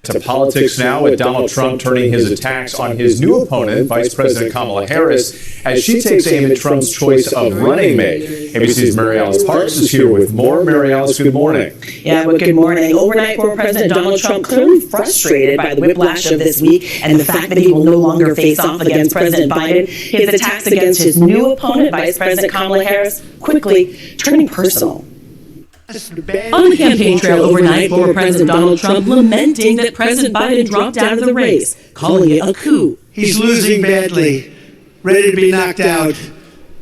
To politics now, with Donald Trump turning his attacks on his new opponent, Vice President Kamala Harris, as she takes aim at Trump's choice of running mate. ABC's Mary Alice Parks is here with more. Mary Alice, good morning. Yeah, well, good morning. Overnight, former President Donald Trump clearly frustrated by the whiplash of this week and the fact that he will no longer face off against President Biden. His attacks against his new opponent, Vice President Kamala Harris, quickly turning personal. On the campaign trail overnight, former President Donald Trump lamenting that President Biden dropped out of the race, calling it a coup. He's losing badly, ready to be knocked out.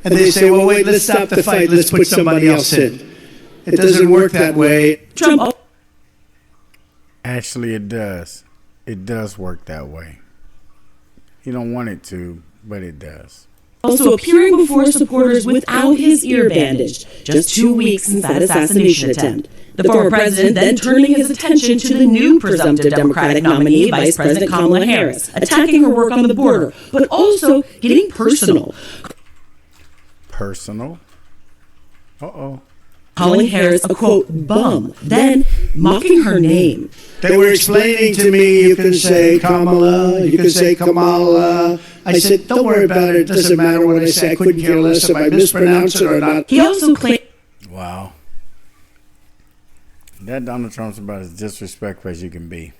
And they say, well, wait, let's stop the fight. Let's put somebody else in. It doesn't work that way. Trump. Actually, it does. It does work that way. You don't want it to, but it does. Also appearing before supporters without his ear bandaged, just 2 weeks since that assassination attempt. The former president then turning his attention to the new presumptive Democratic nominee, Vice President Kamala Harris, attacking her work on the border, but also getting personal. Personal? Uh-oh. Calling Harris a, quote, bum, then mocking her name. They were explaining to me, you can say Kamala, you can say Kamala. I said, don't worry about it. It doesn't matter what I say. I couldn't care less if I mispronounce it or not. He also claimed... Wow. That Donald Trump's about as disrespectful as you can be.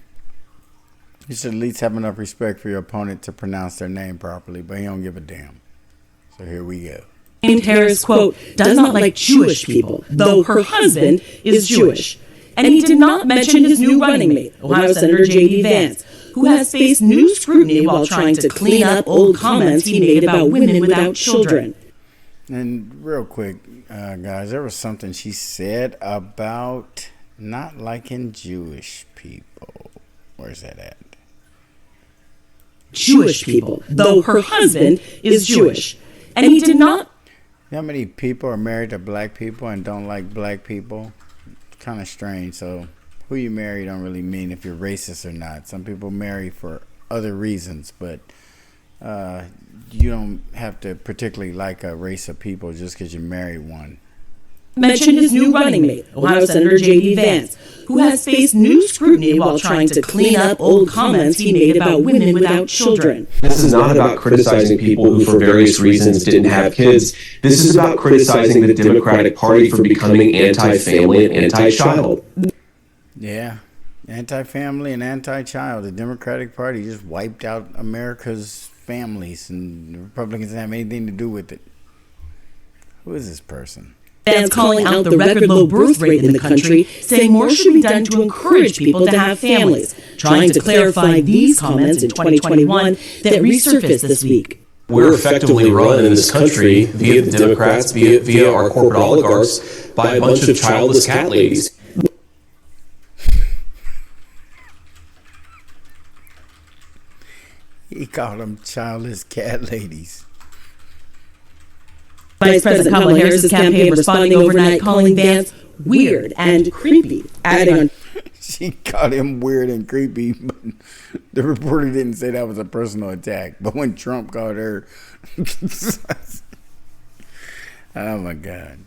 You should at least have enough respect for your opponent to pronounce their name properly, but he don't give a damn. So here we go. Harris, quote, does not like Jewish people, though her husband is Jewish. And he did not mention his new running mate, Ohio Senator J.D. Vance, who has faced new scrutiny while trying to clean up old comments he made about women without children. And real quick, guys, there was something she said about not liking Jewish people. Where's that at? Jewish people, though her husband is Jewish. And he did not... You know how many people are married to black people and don't like black people? Kind of strange. So who you marry don't really mean if you're racist or not. Some people marry for other reasons, but you don't have to particularly like a race of people just because you marry one. Mentioned his new running mate, Ohio Senator J.D. Vance, who has faced new scrutiny while trying to clean up old comments he made about women without children. This is not about criticizing people who for various reasons didn't have kids. This is about criticizing the Democratic Party for becoming anti-family and anti-child. Yeah, anti-family and anti-child. The Democratic Party just wiped out America's families, and the Republicans didn't have anything to do with it. Who is this person? Vance calling out the record low birth rate in the country, saying more should be done to encourage people to have families, trying to clarify these comments in 2021 that resurfaced this week. We're effectively run in this country via the Democrats, via our corporate oligarchs, by a bunch of childless cat ladies. He called them childless cat ladies. Vice President Kamala Harris's campaign responding overnight, calling Vance weird and creepy, adding on... She called him weird and creepy, but the reporter didn't say that was a personal attack. But when Trump called her... Oh, my God.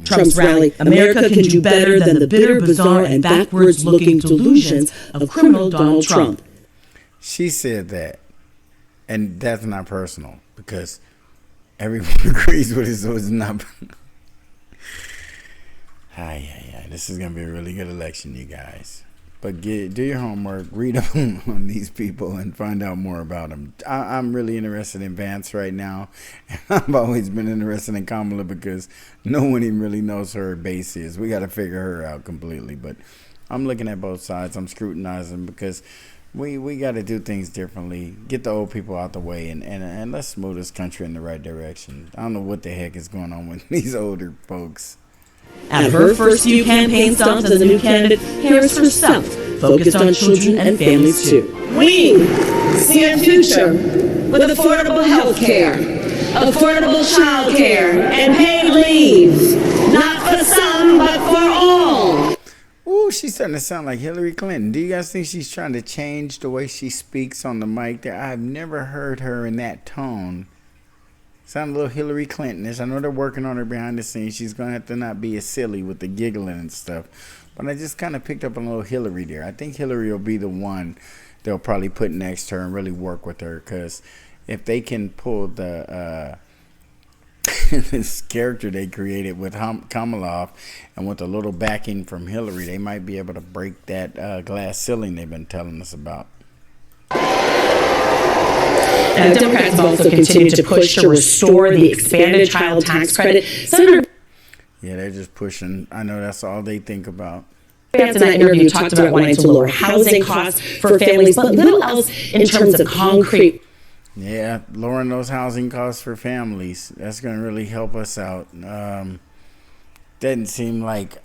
Trump's rally, America can do better than the bitter, bizarre, and backwards-looking delusions of criminal Donald Trump. She said that, and that's not personal, because everyone agrees with it, so it's not... This is going to be a really good election, you guys. But do your homework, read up on these people, and find out more about them. I'm really interested in Vance right now. I've always been interested in Kamala because no one even really knows who her base is. We got to figure her out completely. But I'm looking at both sides. I'm scrutinizing because we got to do things differently. Get the old people out the way, and let's move this country in the right direction. I don't know what the heck is going on with these older folks. At her first few campaign stops as a new candidate, Harris herself focused on children and families too. We see a future with affordable health care, affordable child care, and paid leave. Not for some, but for all. Ooh, she's starting to sound like Hillary Clinton. Do you guys think she's trying to change the way she speaks on the mic? I've never heard her in that tone Sound a little Hillary Clinton-ish. I know they're working on her behind the scenes. She's going to have to not be as silly with the giggling and stuff. But I just kind of picked up a little Hillary there. I think Hillary will be the one they'll probably put next to her and really work with her. Because if they can pull the this character they created with Kamala off and with a little backing from Hillary, they might be able to break that glass ceiling they've been telling us about. And the Democrats have also continued to push to restore the expanded child tax credit. Senator Yeah, they're just pushing. I know that's all they think about. Vance in that interview talked about wanting to lower housing costs for families, but little else in terms of concrete. Yeah, lowering those housing costs for families. That's going to really help us out. Doesn't seem like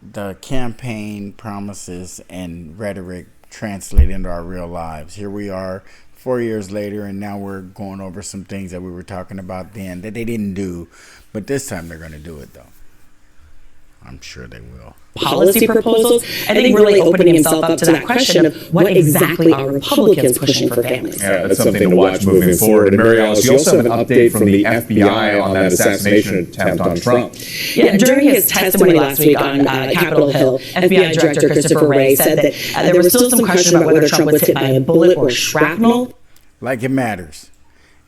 the campaign promises and rhetoric translate into our real lives. Here we are 4 years later, and now we're going over some things that we were talking about then that they didn't do. But this time they're going to do it, though. I'm sure they will. Policy proposals, I think really opening himself up to that question of what exactly are Republicans pushing for families. Yeah, that's something to watch moving forward. And Mary Alice, you also have an update from the FBI on that assassination attempt on Trump. Yeah, during his testimony last week on Capitol Hill, FBI Director Christopher Wray said that there was still some question about whether Trump was hit by a bullet or shrapnel. Like it matters.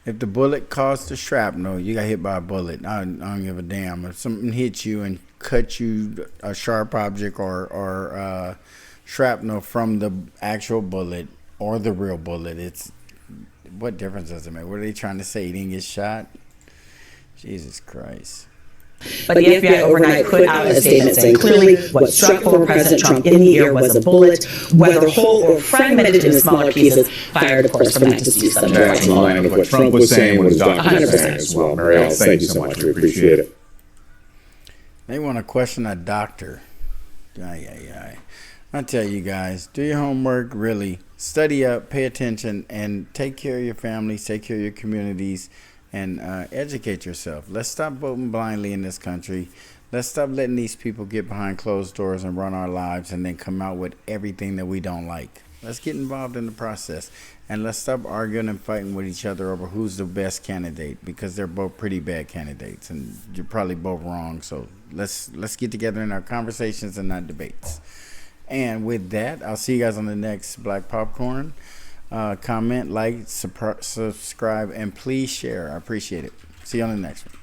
If the bullet caused the shrapnel, you got hit by a bullet. I don't give a damn. If something hits you and cut you, a sharp object or shrapnel from the actual bullet or the real bullet, it's what difference does it make? What are they trying to say? He didn't get shot? Jesus Christ. But the FBI overnight put out a statement saying clearly what struck former President Trump in the ear was a bullet, whether whole or fragmented into smaller pieces, fired, of course, from that deceased subject. That's in line with what Trump was saying, what his doctor was saying as well. Mary Alice, thank you so much. We appreciate it. They want to question a doctor. I tell you guys, do your homework, really. Study up, pay attention, and take care of your families, take care of your communities, and educate yourself. Let's stop voting blindly in this country. Let's stop letting these people get behind closed doors and run our lives and then come out with everything that we don't like. Let's get involved in the process. And let's stop arguing and fighting with each other over who's the best candidate, because they're both pretty bad candidates and you're probably both wrong. So let's get together in our conversations and not debates. And with that, I'll see you guys on the next Black Popcorn. Comment, like, subscribe, and please share. I appreciate it. See you on the next one.